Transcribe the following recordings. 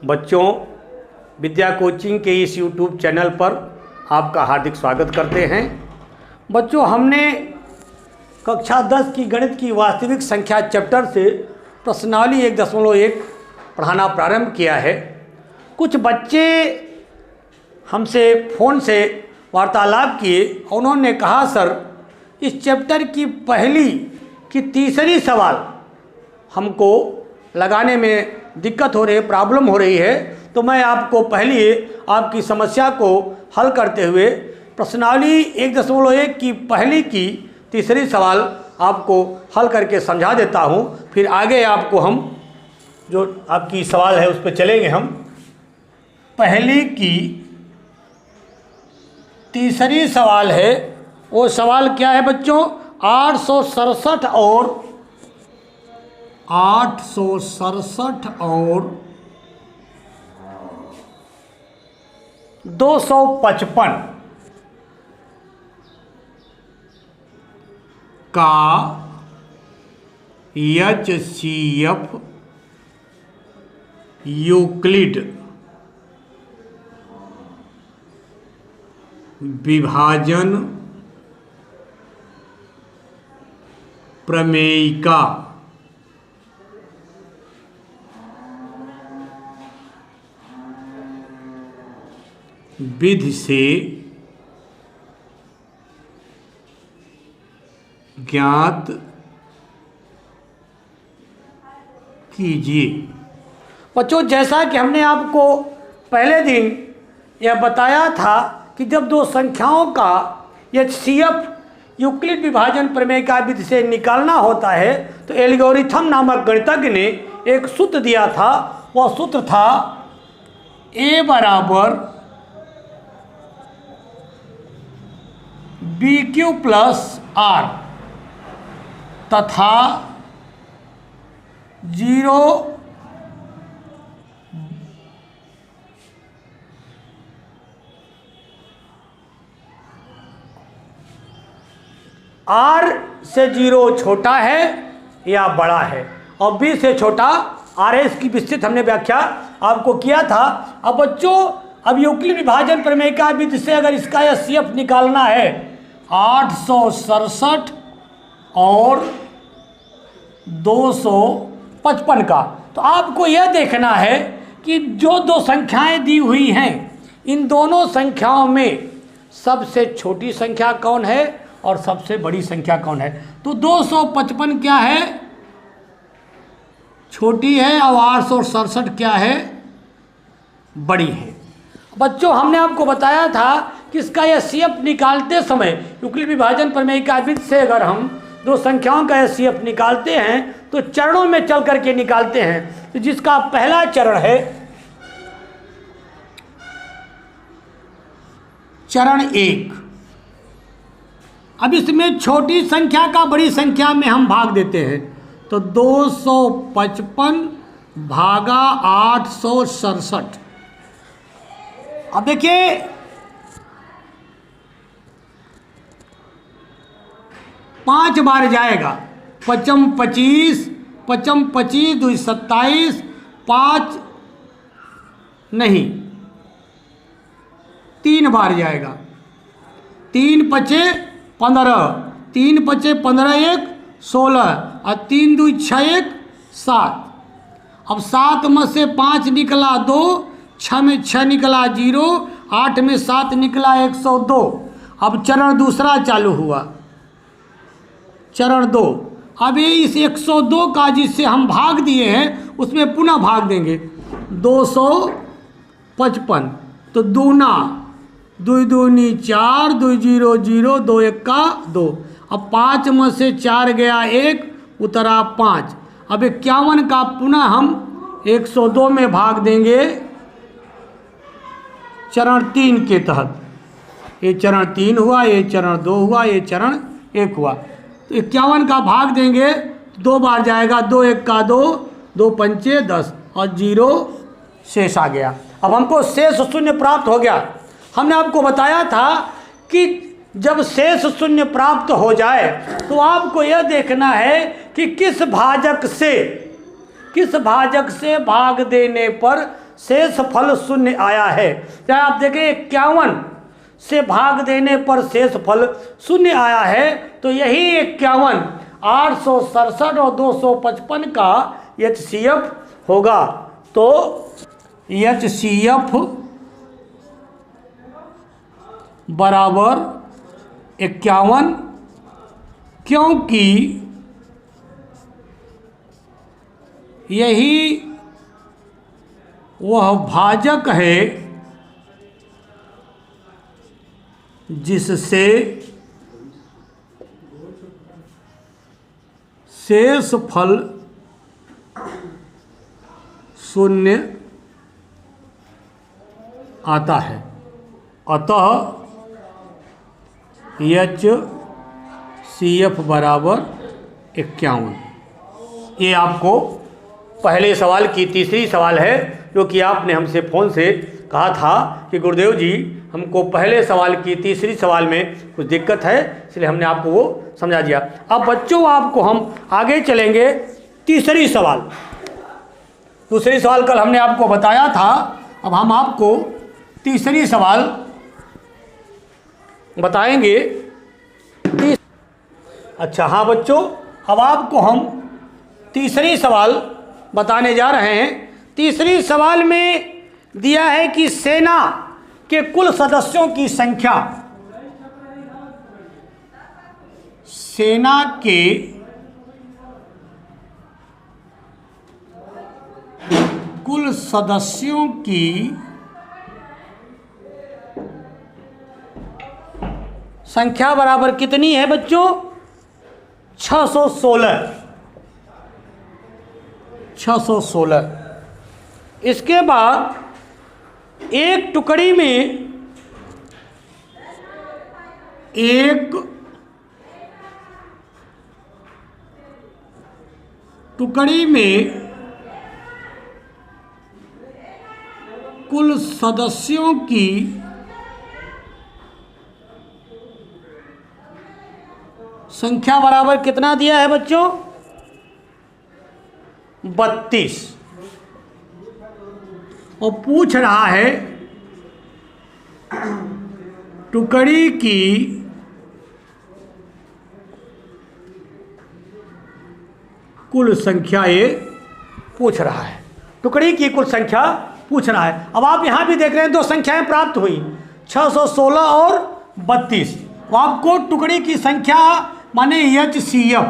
बच्चों, विद्या कोचिंग के इस YouTube चैनल पर आपका हार्दिक स्वागत करते हैं। बच्चों, हमने कक्षा 10 की गणित की वास्तविक संख्या चैप्टर से प्रश्नावली 1.1 पढ़ाना प्रारंभ किया है। कुछ बच्चे हमसे फ़ोन से वार्तालाप किए, उन्होंने कहा सर इस चैप्टर की पहली की तीसरी सवाल हमको लगाने में दिक्कत हो रही है, प्रॉब्लम हो रही है, तो मैं आपको पहले आपकी समस्या को हल करते हुए प्रश्नावली 1.1 की पहली की तीसरी सवाल आपको हल करके समझा देता हूं। फिर आगे आपको हम जो आपकी सवाल है उस पर चलेंगे। हम पहली की तीसरी सवाल है, वो सवाल क्या है बच्चों? 867 और 255 का HCF यूक्लिड विभाजन प्रमेय का विधि से ज्ञात कीजिए। बच्चों, जैसा कि हमने आपको पहले दिन यह बताया था कि जब दो संख्याओं का HCF यूक्लिड विभाजन प्रमेय का विधि से निकालना होता है तो एल्गोरिथम नामक गणितज्ञ ने एक सूत्र दिया था। वह सूत्र था A बराबर BQ प्लस R तथा 0 R से 0 छोटा है या बड़ा है और B से छोटा R है। इसकी विस्तृत हमने व्याख्या आपको किया था। अब बच्चों, अब यूक्लिड विभाजन प्रमेय का विधि से अगर इसका HCF निकालना है 867 और 255 का, तो आपको यह देखना है कि जो दो संख्याएं दी हुई हैं इन दोनों संख्याओं में सबसे छोटी संख्या कौन है और सबसे बड़ी संख्या कौन है। तो 255 क्या है? छोटी है और 867 क्या है? बड़ी है। बच्चों, हमने आपको बताया था कि इसका HCF निकालते समय यूक्लिड विभाजन प्रमेय का विधि से अगर हम दो संख्याओं का HCF निकालते हैं तो चरणों में चल करके निकालते हैं। तो जिसका पहला चरण है चरण 1। अब इसमें छोटी संख्या का बड़ी संख्या में हम भाग देते हैं, तो 255 भागा 867। अब देखिए, पांच बार जाएगा। 5 25, 5 25 2 27, 5 नहीं, 3 बार जाएगा। 3 5 15, 3 5 15 1 16 और 3 2 6 1 7। अब 7 में से 5 निकला 2, 6 में 6 निकला 0, 8 में 7 निकला 102। अब चरण दूसरा चालू हुआ, चरण 2। अब ये इस 102 का जिससे हम भाग दिए हैं उसमें पुनः भाग देंगे 255। तो दूना 2 दूनी 4, 2 0 0, 2 1 2। अब 5 में से 4 गया 1, उतरा 5। अब 51 का पुनः हम 102 में भाग देंगे चरण 3 के तहत। ये चरण 3 हुआ, ये चरण 2 हुआ, ये चरण 1 हुआ। तो 51 का भाग देंगे, 2 बार जाएगा। 2 1 2, 2 5 10 और 0 शेष आ गया। अब हमको शेष शून्य प्राप्त हो गया। हमने आपको बताया था कि जब शेष शून्य प्राप्त हो जाए तो आपको यह देखना है कि किस भाजक से भाग देने पर शेषफल शून्य आया है। चाहे आप देखें 51 से भाग देने पर शेषफल शून्य आया है, तो यही 51 867 और 255 का HCF होगा। तो HCF बराबर 51, क्योंकि यही वह भाजक है जिससे शेषफल शून्य आता है। अतः HCF बराबर 51। ये आपको पहले सवाल की तीसरी सवाल है, जो कि आपने हमसे फ़ोन से कहा था कि गुरुदेव जी हमको पहले सवाल की तीसरी सवाल में कुछ दिक्कत है, इसलिए हमने आपको वो समझा दिया। अब बच्चों आपको हम आगे चलेंगे तीसरी सवाल। दूसरी सवाल कल हमने आपको बताया था, अब हम आपको तीसरी सवाल बताएंगे। अच्छा हाँ बच्चों, अब आपको हम तीसरी सवाल बताने जा रहे हैं। तीसरी सवाल में दिया है कि सेना के कुल सदस्यों की संख्या, सेना के कुल सदस्यों की संख्या बराबर कितनी है बच्चों? 616। 616। इसके बाद एक टुकड़ी में कुल सदस्यों की संख्या बराबर कितना दिया है बच्चों? 32। और पूछ रहा है टुकड़ी की कुल संख्या, ये पूछ रहा है टुकड़ी की कुल संख्या पूछ रहा है। अब आप यहां भी देख रहे हैं दो संख्याएं प्राप्त हुई, 616 और 32। तो आपको टुकड़ी की संख्या माने HCF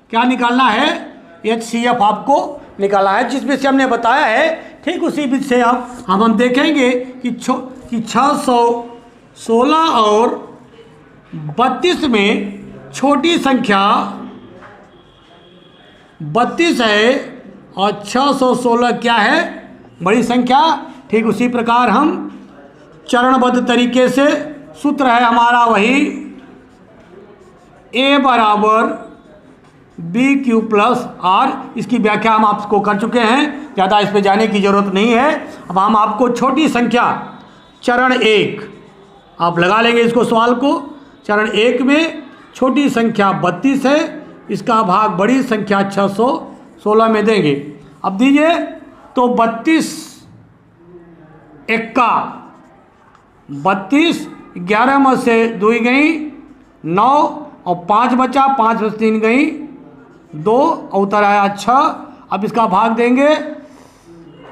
क्या निकालना है? HCF आपको निकालना है। जिस विषय हमने बताया है ठीक उसी विषय हम देखेंगे कि 616 और 32 में छोटी संख्या 32 है और 616 क्या है? बड़ी संख्या। ठीक उसी प्रकार हम चरणबद्ध तरीके से सूत्र है हमारा वही A बराबर BQ प्लस R। इसकी व्याख्या हम आपको कर चुके हैं, ज़्यादा इस पे जाने की ज़रूरत नहीं है। अब हम आपको छोटी संख्या चरण 1 आप लगा लेंगे इसको सवाल को। चरण 1 में छोटी संख्या 32 है, इसका भाग बड़ी संख्या 616 में देंगे। अब दीजिए तो 32 एक्का 32, 11 में से 2 गई 9 और 5 बचा, 5 में से 3 गई 2 और उतर आया 6। अब इसका भाग देंगे,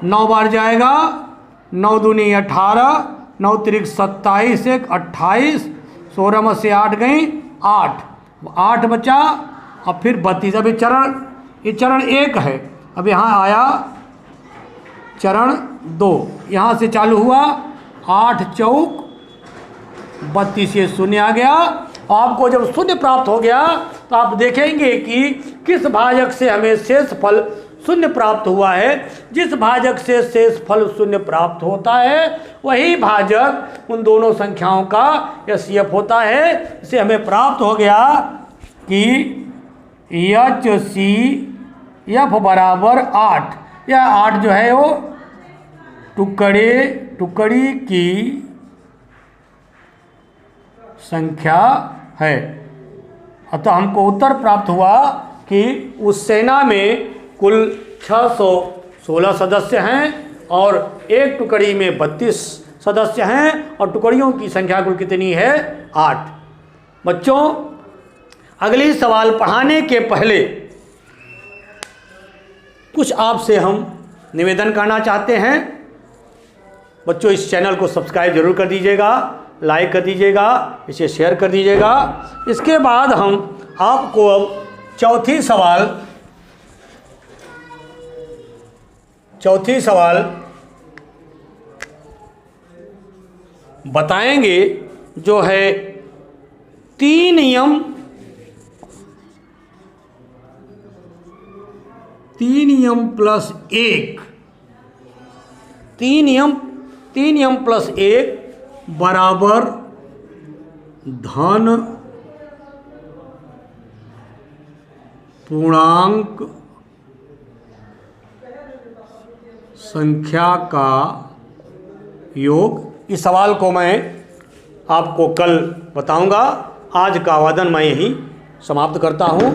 9 बार जाएगा, 9 दूनी 18, 9 तिरिक 27, 1 28, 16 में से 8 गई 8 बचा और फिर 32। अभी ये चरण 1 है। अब यहाँ आया चरण 2, यहाँ से चालू हुआ 8 चौक 32, ये शून्य आ गया। आपको जब शून्य प्राप्त हो गया तो आप देखेंगे कि किस भाजक से हमें शेषफल शून्य प्राप्त हुआ है। जिस भाजक से शेषफल शून्य प्राप्त होता है वही भाजक उन दोनों संख्याओं का HCF होता है। इसे हमें प्राप्त हो गया कि HCF बराबर 8। यह 8 जो है वो टुकड़ी की संख्या है। अतः हमको उत्तर प्राप्त हुआ कि उस सेना में कुल 616 सदस्य हैं और एक टुकड़ी में 32 सदस्य हैं और टुकड़ियों की संख्या कुल कितनी है? 8। बच्चों, अगली सवाल पढ़ाने के पहले कुछ आपसे हम निवेदन करना चाहते हैं। बच्चों, इस चैनल को सब्सक्राइब जरूर कर दीजिएगा, लाइक कर दीजिएगा, इसे शेयर कर दीजिएगा। इसके बाद हम आपको अब चौथी सवाल बताएंगे, जो है 3 नियम प्लस 1 बराबर धन पूर्णांक संख्या का योग। इस सवाल को मैं आपको कल बताऊंगा। आज का वादन मैं यहीं समाप्त करता हूं।